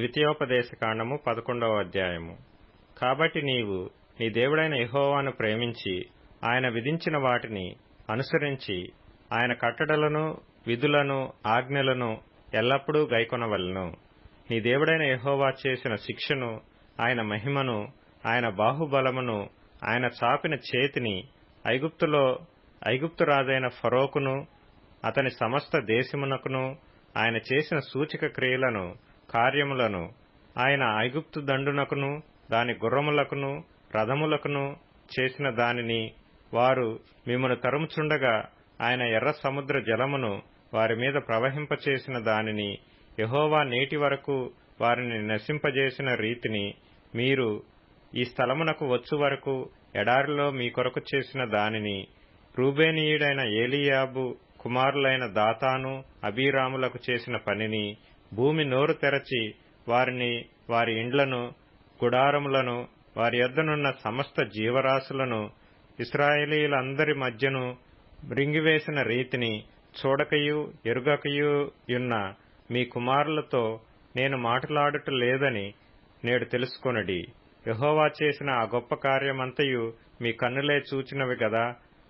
ద్వితీయోపదేశకాండము 11వ అధ్యాయము. కాబట్టి నీవు నీ దేవుడైన యెహోవాను ప్రేమించి ఆయన విధించిన వాటిని అనుసరించి ఆయన కట్టడలను విధులను ఆజ్ఞలను ఎల్లప్పుడూ గైకొనవలెను. నీ దేవుడైన యెహోవా చేసిన శిక్షను, ఆయన మహిమను, ఆయన బాహుబలమును, ఆయన చాపిన చేతిని ఐగుప్తు రాజైన ఫరోకును అతని సమస్త దేశమునకును ఆయన చేసిన సూచక క్రియలను కార్యములను, ఆయన ఐగుప్తు దండునకును దాని గుర్రములకును రథములకును చేసిన దానిని, వారు మిమ్మును తరుముచుండగా ఆయన ఎర్ర సముద్ర జలమును వారి మీద ప్రవహింపచేసిన దానిని, యెహోవా నేటి వరకు వారిని నశింపజేసిన రీతిని, మీరు ఈ స్థలమునకు వచ్చు వరకు ఎడారిలో మీ కొరకు చేసిన దానిని, రూబేనీయుడైన ఏలీయాబు కుమారులైన దాతాను అబీరాములకు చేసిన పనిని, భూమి నోరు తెరచి వారిని, వారి ఇండ్లను, గుడారములను, వారి యొద్దనున్న సమస్త జీవరాశులను ఇశ్రాయేలీయులందరి మధ్యను మృంగివేసిన రీతిని చూడకయు ఎరుగకయు యున్న మీ కుమారులతో నేను మాట్లాడుట లేదని నేడు తెలుసుకొనుడి. యెహోవా చేసిన ఆ గొప్ప కార్యమంతయు మీ కన్నులే చూచినవి గదా.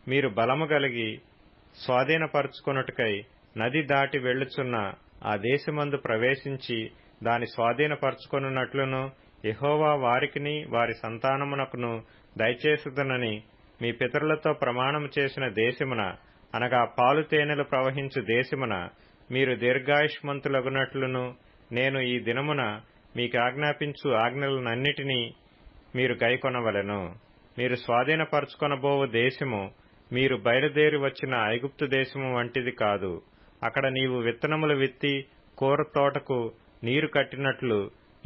మీరు బలము గలిగి స్వాధీనపరచుకొనుటకై నది దాటి వెళ్ళుచున్న ఆ దేశమందు ప్రవేశించి దాని స్వాధీనపరచుకొనున్నట్లును యెహోవా వారికిని వారి సంతానమునకును దయచేసుదనని మీ పితరులతో ప్రమాణము చేసిన దేశమున, అనగా పాలు తేనెలు ప్రవహించు దేశమున మీరు దీర్ఘాయుష్మంతులగునట్లును నేను ఈ దినమున మీకు ఆజ్ఞాపించు ఆజ్ఞలనన్నిటినీ మీరు గైకొనవలెను. మీరు స్వాధీనపరచుకొనబోవు దేశము మీరు బయలుదేరి వచ్చిన ఐగుప్తు దేశము వంటిది కాదు. అక్కడ నీవు విత్తనములు విత్తి కూర తోటకు నీరు కట్టినట్లు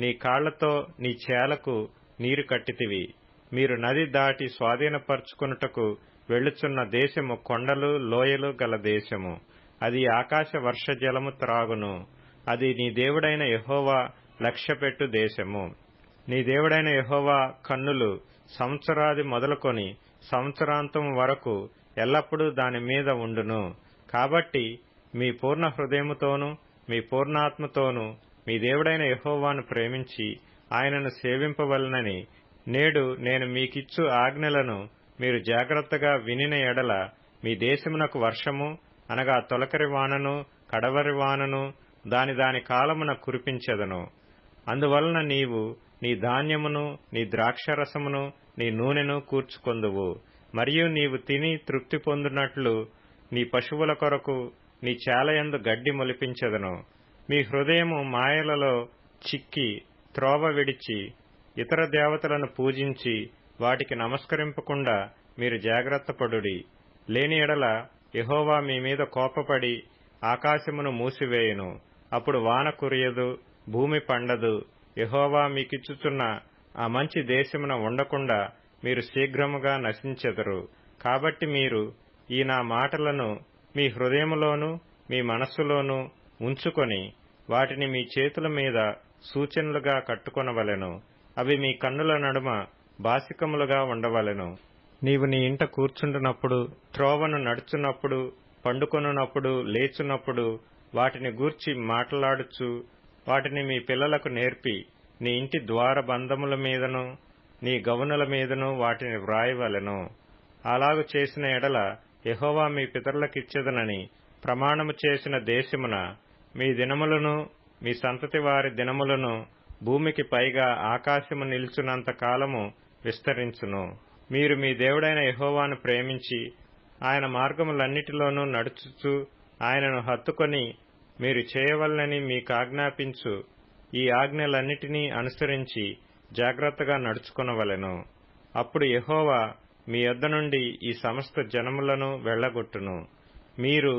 నీ కాళ్లతో నీ చేలకు నీరు కట్టితివి. మీరు నది దాటి స్వాధీనపరచుకొనుటకు వెళ్ళుచున్న దేశము కొండలు లోయలు గల దేశము. అది ఆకాశ వర్ష జలము త్రాగును. అది నీ దేవుడైన యెహోవా లక్ష్యపెట్టు దేశము. నీ దేవుడైన యెహోవా కన్నులు సంవత్సరాది మొదలుకొని సంవత్సరాంతం వరకు ఎల్లప్పుడూ దాని మీద ఉండును. కాబట్టి మీ పూర్ణ హృదయముతోనూ మీ పూర్ణాత్మతోనూ మీ దేవుడైన యెహోవాను ప్రేమించి ఆయనను సేవింపవలెనని నేడు నేను మీకిచ్చు ఆజ్ఞలను మీరు జాగ్రత్తగా వినిన ఎడల మీ దేశమునకు వర్షము, అనగా తొలకరి వానను కడవరి వానను దాని కాలమున కురిపించెదను. అందువలన నీవు నీ ధాన్యమును నీ ద్రాక్షరసమును నీ నూనెను కూర్చుకొందువు. మరియు నీవు తిని తృప్తి పొందునట్లు నీ పశువుల కొరకు నీ చేలయందు గడ్డి మొలిపించెదను. మీ హృదయము మాయలలో చిక్కి త్రోవ విడిచి ఇతర దేవతలను పూజించి వాటికి నమస్కరింపకుండా మీరు జాగ్రత్తపడుడి. లేని ఎడల యెహోవా మీ మీద కోపపడి ఆకాశమును మూసివేయును. అప్పుడు వాన కురియదు, భూమి పండదు. యెహోవా మీకిచ్చుచున్న ఆ మంచి దేశమున ఉండకుండా మీరు శీఘ్రముగా నశించెదరు. కాబట్టి మీరు ఈ నా మాటలను మీ హృదయములోను మీ మనస్సులోను ఉంచుకొని వాటిని మీ చేతుల మీద సూచనలుగా కట్టుకొనవలెను. అవి మీ కన్నుల నడుమ బాసికములుగా ఉండవలెను. నీవు నీ ఇంట కూర్చుంటున్నప్పుడు, త్రోవను నడుచున్నప్పుడు, పండుకొనున్నప్పుడు, లేచున్నప్పుడు వాటిని గూర్చి మాట్లాడుచు వాటిని మీ పిల్లలకు నేర్పి నీ ఇంటి ద్వార బంధముల మీదను నీ గవనుల మీదను వాటిని వ్రాయవలెను. అలాగు చేసిన ఎడల యెహోవా మీ పితరులకిచ్చెదనని ప్రమాణము చేసిన దేశమున మీ దినములను మీ సంతతి వారి దినములను భూమికి పైగా ఆకాశము నిలుచున్నంత కాలము విస్తరించును. మీరు మీ దేవుడైన యెహోవాను ప్రేమించి ఆయన మార్గములన్నిటిలోనూ నడుచుచు ఆయనను హత్తుకొని మీరు చేయవలనని మీకాజ్ఞాపించు ఈ ఆజ్ఞలన్నిటినీ అనుసరించి జాగ్రత్తగా నడుచుకొనవలెను. అప్పుడు యెహోవా మీ యొద్ద నుండి ఈ సమస్త జనములను వెళ్లగొట్టును. మీరు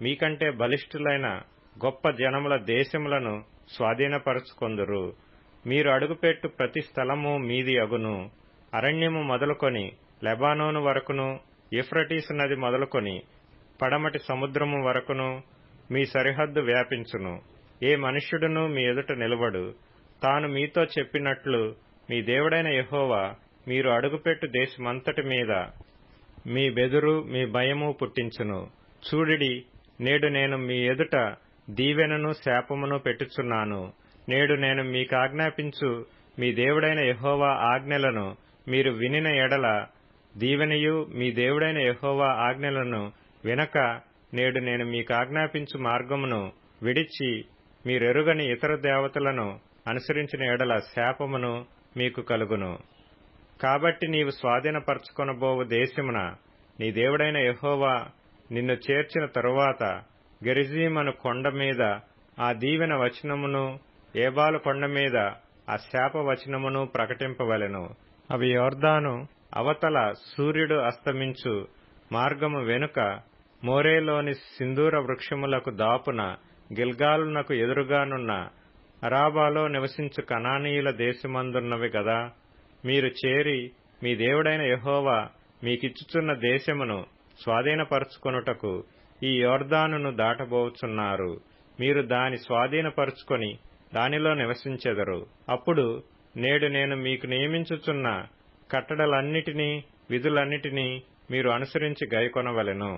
మీకంటే బలిష్ఠులైన గొప్ప జనముల దేశములను స్వాధీనపరచుకొందురు. మీరు అడుగుపెట్టు ప్రతి స్థలము మీది అగును. అరణ్యము మొదలుకొని లెబానోను వరకును, యూఫ్రటీసు నది మొదలుకొని పడమటి సముద్రము వరకును మీ సరిహద్దు వ్యాపించును. ఏ మనుష్యుడును మీ ఎదుట నిలబడు. తాను మీతో చెప్పినట్లు మీ దేవుడైన యెహోవా మీరు అడుగుపెట్టు దేశమంతటి మీద మీ బెదురు మీ భయము పుట్టించును. చూడిడి, నేడు నేను మీ ఎదుట దీవెనను శాపమును పెట్టుచున్నాను. నేడు నేను మీకాజ్ఞాపించు మీ దేవుడైన యెహోవా ఆజ్ఞలను మీరు వినిన ఎడల దీవెనయు, మీ దేవుడైన యెహోవా ఆజ్ఞలను వినక నేడు నేను మీకాజ్ఞాపించు మార్గమును విడిచి మీరెరుగని ఇతర దేవతలను అనుసరించిన ఎడల శాపమును మీకు కలుగును. కాబట్టి నీవు స్వాధీనపరచుకొనబోవు దేశమున నీ దేవుడైన యెహోవా నిన్ను చేర్చిన తరువాత గెరిజీమను కొండ మీద ఆ దీవెన వచనమును, ఏబాలు కొండ మీద ఆ శాప వచనమును ప్రకటింపవలెను. అవి యోర్దాను అవతల సూర్యుడు అస్తమించు మార్గము వెనుక మోరేలోని సింధూర వృక్షములకు దాపున గిల్గాలునకు ఎదురుగానున్న అరాబాలో నివసించు కనానీయుల దేశమందున్నవి గదా. మీరు చేరి మీ దేవుడైన యెహోవా మీకిచ్చుచున్న దేశమును స్వాధీనపరచుకొనుటకు ఈ యోర్దానును దాటబోచున్నారు. మీరు దాని స్వాధీనపరచుకొని దానిలో నివసించెదరు. అప్పుడు నేడు నేను మీకు నియమించుచున్న కట్టడలన్నిటినీ, విధులన్నిటినీ మీరు అనుసరించి గైకొనవలెను.